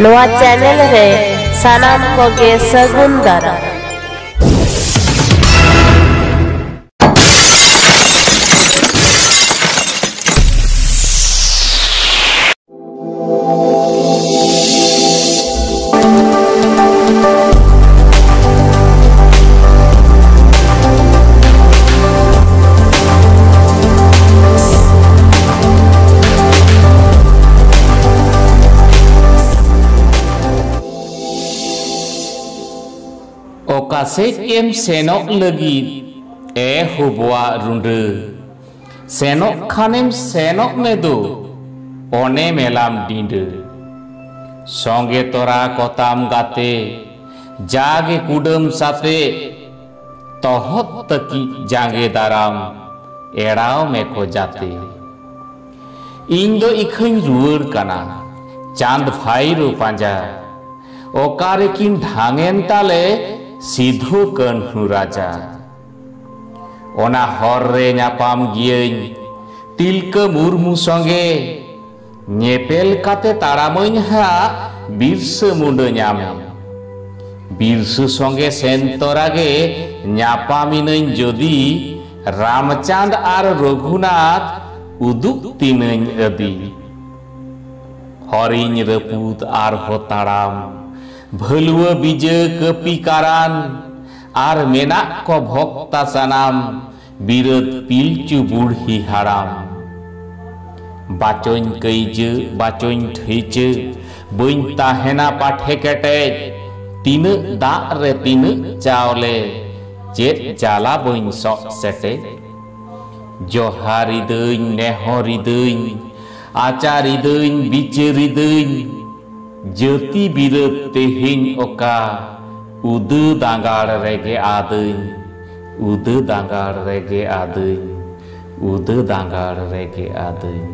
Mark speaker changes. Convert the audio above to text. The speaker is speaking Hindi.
Speaker 1: नोआ चैनल रे सानाम कोगे सगुन Dara.
Speaker 2: Okasekem senok lagi hubwa runde senok khanem senok medo one melam dinde songe tora kotam gate jage kudam sate tohot taki jange daram erao meko jate indo ikhain ruar kana chand bhairu panja okare kin dhangen tale Sidhu कन्हू राजा ओना हर रे नापाम गियें तिलका मुर्मू संगे नेपेल काते तारामों हा बिरसा मुंडा न्यामे बिरसा संगे सेंतरागे न्यापामिनें जदि रामचंद आर रघुनाथ उदुक तिनें अदि हरिñ रपूत आर होताराम भलुआ बीजे कपी कारान आर मेना को भक्ता सनाम बिरद पिलचु बूढ़ी हाराम बाचों कईजे बाचों ठेचे बइन ताहेना पाठे केटे तीन दा रे तीन चावले चेत जाला बइन सक सेटे जोहारी दईं नेहरी दईं आचारी दईं बिचेरी दईं जति बिरत तेहिन ओका उद दांगाड़ रेगे आदईं उद दांगाड़ रेगे आदईं उद दांगाड़ रेगे आदईं।